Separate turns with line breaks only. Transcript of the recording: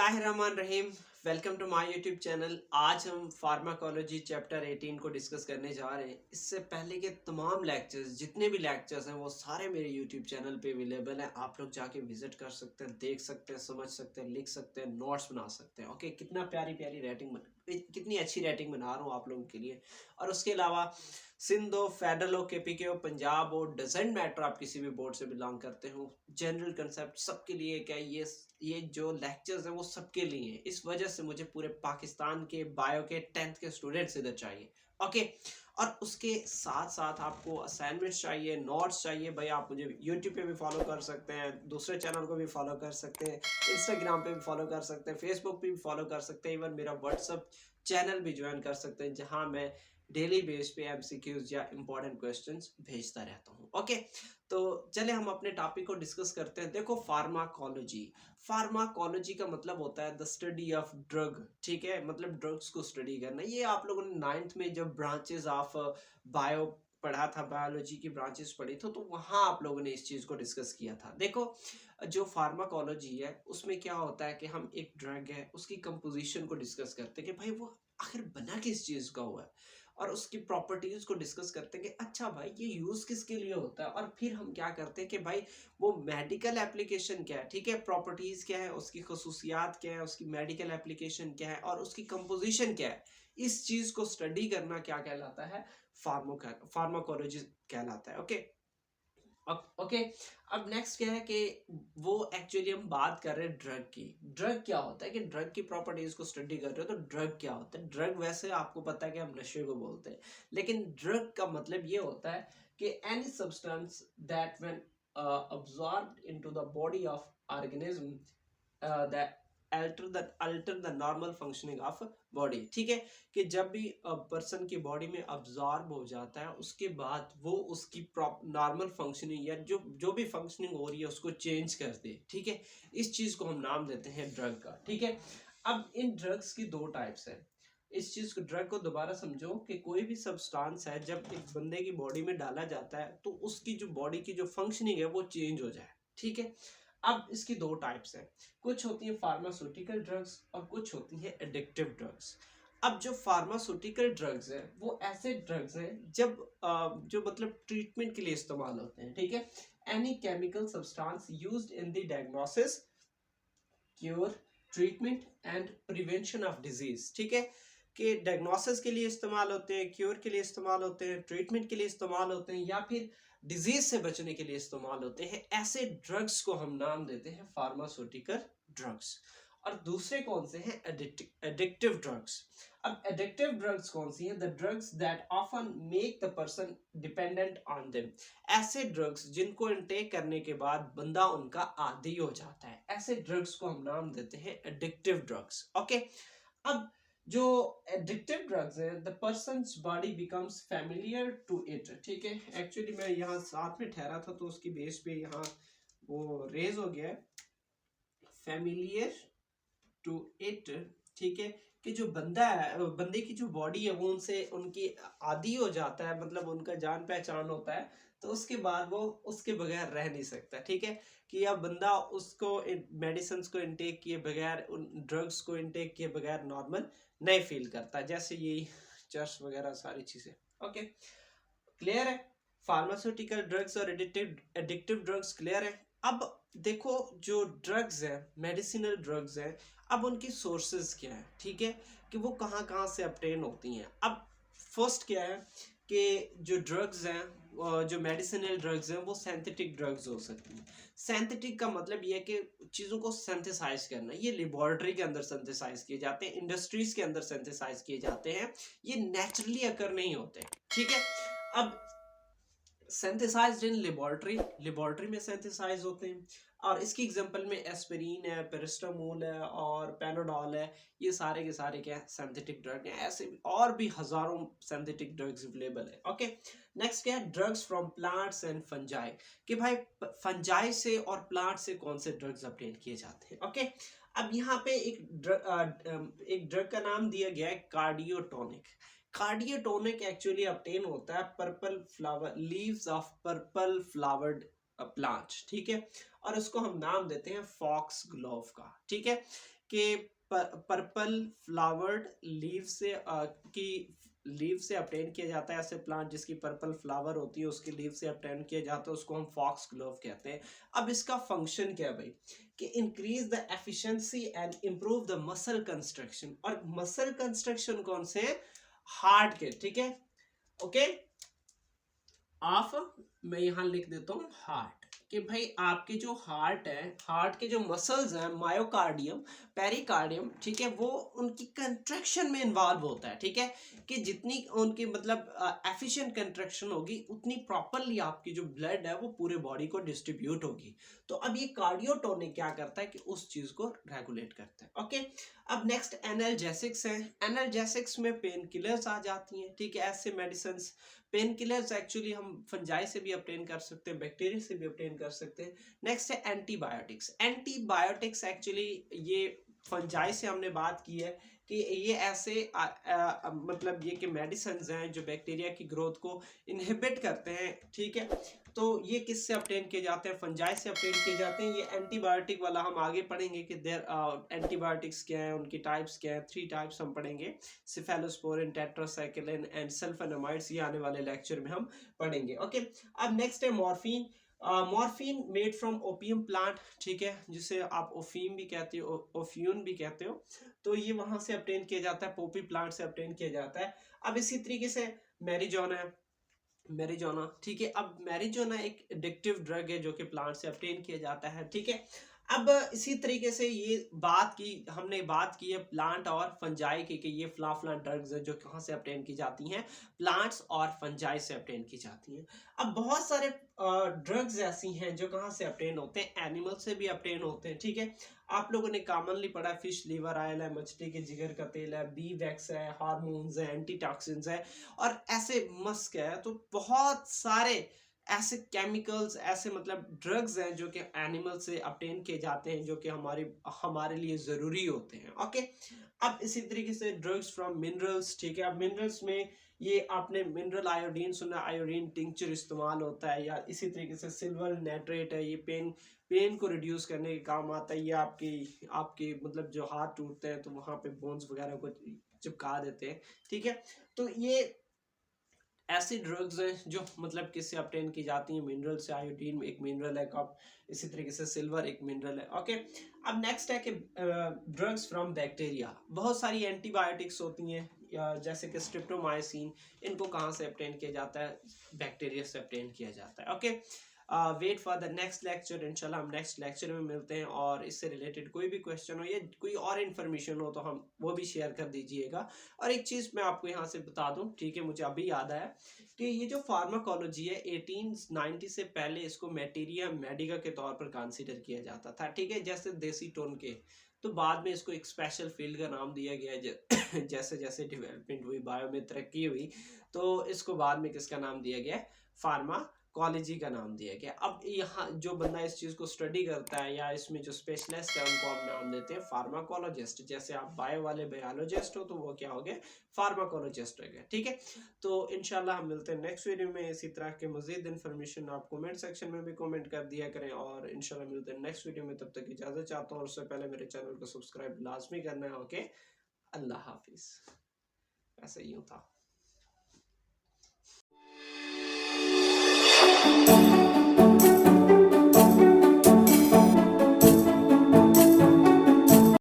बिस्मिल्लाहिर्रहमानिर्रहीम। Welcome to my YouTube channel. आज हम फार्माकोलॉजी चैप्टर 18 को डिस्कस करने जा रहे हैं। इससे पहले के तमाम लेक्चर्स, जितने भी लेक्चर्स हैं, वो सारे मेरे यूट्यूब चैनल पे अवेलेबल हैं। आप लोग जाके विजिट कर सकते हैं, देख सकते हैं, समझ सकते हैं, लिख सकते हैं, नोट्स बना सकते हैं। ओके, कितना प्यारी प्यारी कितनी अच्छी राइटिंग बना रहा हूँ आप लोगों के लिए। और उसके अलावा सिंध हो, फेडरल हो, केपीके हो, पंजाब हो, डजेंट मैटर आप किसी भी बोर्ड से बिलोंग करते हो, जनरल कंसेप्ट सबके लिए क्या ये जो लेक्चर्स हैं वो सबके लिए हैं। इस वजह से मुझे पूरे पाकिस्तान के बायो के 10th के स्टूडेंट्स इधर चाहिए। ओके, और उसके साथ साथ आपको असाइनमेंट्स चाहिए, नोट्स चाहिए। भाई आप मुझे यूट्यूब पे भी फॉलो कर सकते हैं, दूसरे चैनल को भी फॉलो कर सकते हैं, इंस्टाग्राम पे भी फॉलो कर सकते हैं, फेसबुक पे भी फॉलो कर सकते हैं, इवन मेरा व्हाट्सअप चैनल भी ज्वाइन कर सकते हैं, जहां मैं डेली बेस पे एमसीक्यूज या इंपॉर्टेंट क्वेश्चंस भेजता रहता हूँ। ओके, तो चले हम अपने टॉपिक को डिस्कस करते हैं। देखो, फार्माकोलॉजी फार्माकोलॉजी का मतलब होता है द स्टडी ऑफ ड्रग। ठीक है, मतलब ड्रग्स को स्टडी करना। ये आप लोगों ने 9th में जब ब्रांचेस ऑफ बायो पढ़ा था, बायोलॉजी की ब्रांचेस पढ़ी तो वहां आप लोगों ने इस चीज को डिस्कस किया था। देखो, जो फार्माकोलॉजी है उसमें क्या होता है कि हम एक ड्रग है उसकी कंपोजिशन को डिस्कस करते हैं कि भाई वो आखिर बना किस चीज का हुआ है, और उसकी प्रॉपर्टीज को डिस्कस करते हैं कि अच्छा भाई ये यूज किसके लिए होता है। और फिर हम क्या करते हैं कि भाई वो मेडिकल एप्लीकेशन क्या है, ठीक है, प्रॉपर्टीज क्या है, उसकी खसूसियात क्या है, उसकी मेडिकल एप्लीकेशन क्या है, और उसकी कंपोजिशन क्या है। इस चीज को स्टडी करना क्या कहलाता है? फार्माकोलॉजी कहलाता है। Okay, okay. अब नेक्स्ट क्या है कि वो एक्चुअली हम बात कर रहे हैं ड्रग की। ड्रग क्या होता है कि ड्रग की प्रॉपर्टीज को स्टडी कर रहे हो तो ड्रग क्या होता है? ड्रग वैसे आपको पता है कि हम नशे को बोलते हैं, लेकिन ड्रग का मतलब ये होता है कि any substance that when absorbed into the body of organism that alter the normal functioning of body. ठीक है, कि जब भी पर्सन की बॉडी में अब्जॉर्ब हो जाता है उसके बाद वो उसकी नॉर्मल फंक्शनिंग या जो भी फंक्शनिंग हो रही है उसको चेंज कर दे। ठीक है, इस चीज को हम नाम देते हैं ड्रग का। ठीक है, अब इन ड्रग्स की दो टाइप्स है। इस चीज को, ड्रग को दोबारा समझो कि कोई भी सब्सटेंस है जब एक बंदे की बॉडी में डाला जाता है तो उसकी जो बॉडी की जो फंक्शनिंग है वो चेंज हो जाए। ठीक है, अब इसकी दो टाइप्स हैं। कुछ होती है फार्मास्यूटिकल ड्रग्स और कुछ होती है एडिक्टिव ड्रग्स। अब जो फार्मास्यूटिकल ड्रग्स है वो ऐसे ड्रग्स हैं जब जो मतलब ट्रीटमेंट के लिए इस्तेमाल होते हैं। ठीक है, any chemical substance used in the diagnosis, cure, treatment and prevention of disease. ठीक है, कि डायग्नोसिस के लिए इस्तेमाल होते हैं, क्योर के लिए इस्तेमाल होते हैं, ट्रीटमेंट के लिए इस्तेमाल होते हैं, या फिर डिजीज से बचने के लिए इस्तेमाल होते हैं। ऐसे ड्रग्स को हम नाम देते हैं फार्मास्यूटिकल ड्रग्स। और दूसरे कौन से हैं? Addictive drugs. अब एडिक्टिव ड्रग्स कौन सी हैं? The drugs that often make the person dependent on them. ऐसे ड्रग्स जिनको इनटेक करने के बाद बंदा उनका आदी हो जाता है, ऐसे ड्रग्स को हम नाम देते हैं एडिक्टिव ड्रग्स। ओके, अब जो एडिक्टिव ड्रग्स है, the person's body becomes familiar to it. ठीक है, एक्चुअली मैं यहाँ साथ में ठहरा था तो उसकी बेस पे यहाँ वो रेज हो गया, फेमिलियर टू इट। ठीक है, कि जो बंदा है, बंदे की जो बॉडी है वो उनसे उनकी आदी हो जाता है, मतलब उनका जान पहचान होता है, तो उसके बाद वो उसके बगैर रह नहीं सकता। ठीक है, कि अब बंदा उसको मेडिसिन को इनटेक किए बगैर, उन ड्रग्स को इनटेक किए बगैर नॉर्मल नहीं फील करता, जैसे यही चर्च वगैरह सारी चीजें। ओके, क्लियर है? फार्मास्यूटिकल ड्रग्स और एडिक्टिव ड्रग्स क्लियर है। अब देखो, जो ड्रग्स है, मेडिसिनल ड्रग्स है, अब उनकी सोर्सेज क्या है? ठीक है, कि वो कहाँ कहाँ से obtain होती हैं। अब फर्स्ट क्या है कि जो ड्रग्स हैं, जो मेडिसिनल ड्रग्स हैं, वो सिंथेटिक ड्रग्स हो सकती हैं। सिंथेटिक का मतलब ये है कि चीज़ों को सिंथेसाइज करना। ये लेबोरेटरी के अंदर सिंथेसाइज किए जाते हैं, इंडस्ट्रीज के अंदर सिंथेसाइज किए जाते हैं, ये नेचुरली अकर नहीं होते। ठीक है, अब सिंथेसाइज्ड इन लेबोरेटरी में सिंथेसाइज होते हैं, और इसकी एग्जांपल में एस्पिरिन है, पेरासिटामोल है और पैनाडोल है। ये सारे के सारे क्या है? सिंथेटिक ड्रग हैं। ऐसे और भी हजारों सिंथेटिक ड्रग्स अवेलेबल है। ओके, नेक्स्ट क्या है? Drugs from plants and fungi. कि भाई फंजाई से और प्लांट से कौन से ड्रग्स ऑब्टेन किए जाते हैं। ओके, अब यहाँ पे एक ड्रग का नाम दिया गया है कार्डियोटोनिक। कार्डियोटोनिक एक्चुअली ऑब्टेन होता है purple flower leaves of purple flowered plant. ठीक है, और उसको हम नाम देते हैं फॉक्स ग्लोव का। ठीक है, कि पर्पल फ्लावर्ड लीव से की लीव से अपटेन किया जाता है। ऐसे प्लांट जिसकी पर्पल फ्लावर होती है उसकी लीव से अपटेन किया जाता है, उसको हम फॉक्स ग्लोव कहते हैं। अब इसका फंक्शन क्या है भाई, कि increase the efficiency and improve the muscle construction. और मसल कंस्ट्रक्शन कौन से हैं, हार्ट के, ठीक है, ओके। ऑफ, मैं यहां लिख देता हूं हार्ट, कि भाई आपके जो हार्ट है, हार्ट के जो मसल्स हैं, मायोकार्डियम, पेरिकार्डियम, ठीक है, वो उनकी कंट्रैक्शन में इन्वॉल्व होता है, ठीक है, कि जितनी उनकी मतलब एफिशिएंट कंट्रैक्शन होगी उतनी प्रॉपरली आपकी जो ब्लड है वो पूरे बॉडी को डिस्ट्रीब्यूट होगी। तो अब ये कार्डियोटोनिक क्या करता है कि उस चीज को रेगुलेट करता है, ओके। अब नेक्स्ट एनाल्जेसिक्स हैं। एनाल्जेसिक्स में पेन किलर्स आ जाती हैं, ठीक है, ऐसे मेडिसिन। पेन किलर्स एक्चुअली हम फंजाई से भी ऑब्टेन कर सकते हैं, बैक्टीरिया से भी ऑब्टेन कर सकते हैं। नेक्स्ट है एंटीबायोटिक्स। एंटीबायोटिक्स एक्चुअली ये फंजाई से हमने बात की है कि ये ऐसे मतलब ये कि मेडिसिन हैं जो बैक्टीरिया की ग्रोथ को इनहिबिट करते हैं, ठीक है। तो ये किससे ऑब्टेन किए जाते हैं, फंजाई से ऑब्टेन किए जाते हैं। ये एंटीबायोटिक वाला हम आगे पढ़ेंगे कि देयर एंटीबायोटिक्स क्या है, उनकी टाइप्स क्या है, 3 टाइप्स हम पढ़ेंगे, सिफेलोस्पोरिन, टेट्रासाइक्लिन एंड सल्फोनेमाइड्स, ये आने वाले लेक्चर में हम पढ़ेंगे, ओके। अब नेक्स्ट है morphine. Morphine made from opium plant, ठीक है, जिसे आप ओफीम भी कहते हो, ओफ्यून भी कहते हो। तो ये वहां से ऑब्टेन किया जाता है, पोपी प्लांट से ऑब्टेन किया जाता है। अब इसी तरीके से मैरिजोना है, मैरिजोना, ठीक है। अब मैरिजोना एक एडिक्टिव ड्रग है जो कि प्लांट से ऑब्टेन किया जाता है, ठीक है। अब इसी तरीके से ये बात की, हमने बात की है प्लांट और फंजाई की, कि ये फ्ला ड्रग्स है जो कहाँ से ऑब्टेन की जाती हैं, प्लांट्स और फंजाई से ऑब्टेन की जाती हैं। अब बहुत सारे ड्रग्स ऐसी हैं जो कहाँ से ऑब्टेन होते हैं, एनिमल से भी ऑब्टेन होते हैं, ठीक है। आप लोगों ने कॉमनली पढ़ा फिश लीवर ऑयल है, मछली के जिगर का तेल है, बी वैक्स है, हार्मोन्स है, एंटीटॉक्सिन्स है, और ऐसे मस्क है। तो बहुत सारे ऐसे केमिकल्स, ऐसे मतलब ड्रग्स हैं जो कि एनिमल से ऑब्टेन किए जाते हैं, जो कि हमारे लिए ज़रूरी होते हैं, ओके। अब इसी तरीके से ड्रग्स फ्रॉम मिनरल्स, ठीक है। अब मिनरल्स में ये आपने मिनरल आयोडीन सुना, आयोडीन टिंचर इस्तेमाल होता है, या इसी तरीके से सिल्वर नाइट्रेट है, ये पेन को रिड्यूस करने के काम आता है। ये आपकी आपकी मतलब जो हाथ टूटते हैं तो वहाँ पे बोन्स वगैरह को चिपका देते हैं, ठीक है। तो ये ऐसी ड्रग्स हैं जो मतलब किससे ऑब्टेन की जाती हैं, मिनरल से। आयोडीन एक मिनरल है, कप, इसी तरीके से सिल्वर एक मिनरल है, ओके। अब नेक्स्ट है कि ड्रग्स फ्रॉम बैक्टीरिया। बहुत सारी एंटीबायोटिक्स होती हैं, जैसे कि स्ट्रिप्टोमाइसिन, इनको कहाँ से ऑब्टेन किया जाता है, बैक्टीरिया से ऑब्टेन किया जाता है, okay. Wait for the next lecture, इंशाल्लाह हम नेक्स्ट लेक्चर में मिलते हैं। और इससे रिलेटेड कोई भी क्वेश्चन हो या कोई और इन्फॉर्मेशन हो तो हम वो भी शेयर कर दीजिएगा। और एक चीज़ मैं आपको यहाँ से बता दूँ, ठीक है, मुझे अभी याद आया कि ये जो फार्माकोलॉजी है 1890 से पहले इसको मटेरिया मेडिका के तौर पर कंसीडर किया जाता था, ठीक है, जैसे देसी टोन के। तो बाद में इसको एक स्पेशल फील्ड का नाम दिया गया जैसे जैसे डेवलपमेंट हुई, बायो में तरक्की हुई, तो इसको बाद में किसका नाम दिया गया, फार्माकोलॉजी का नाम दिया गया। अब यहाँ जो बंदा इस चीज़ को स्टडी करता है या इसमें जो स्पेशलिस्ट है उनको हम नाम देते हैं फार्माकोलॉजिस्ट। जैसे आप बायो वाले बायोलॉजिस्ट हो तो वो क्या हो गए, फार्माकोलॉजिस्ट हो गए, ठीक है। तो इंशाल्लाह हम मिलते हैं नेक्स्ट वीडियो में। इसी तरह के मजीद इन्फॉर्मेशन आप कमेंट सेक्शन में भी कमेंट कर दिया करें, और इंशाल्लाह मिलते हैं नेक्स्ट वीडियो में। तब तक इजाज़त चाहता हूँ, और उससे पहले मेरे चैनल को सब्सक्राइब लाजमी करना है, ओके। अल्लाह हाफिज़। ऐसे यूँ था।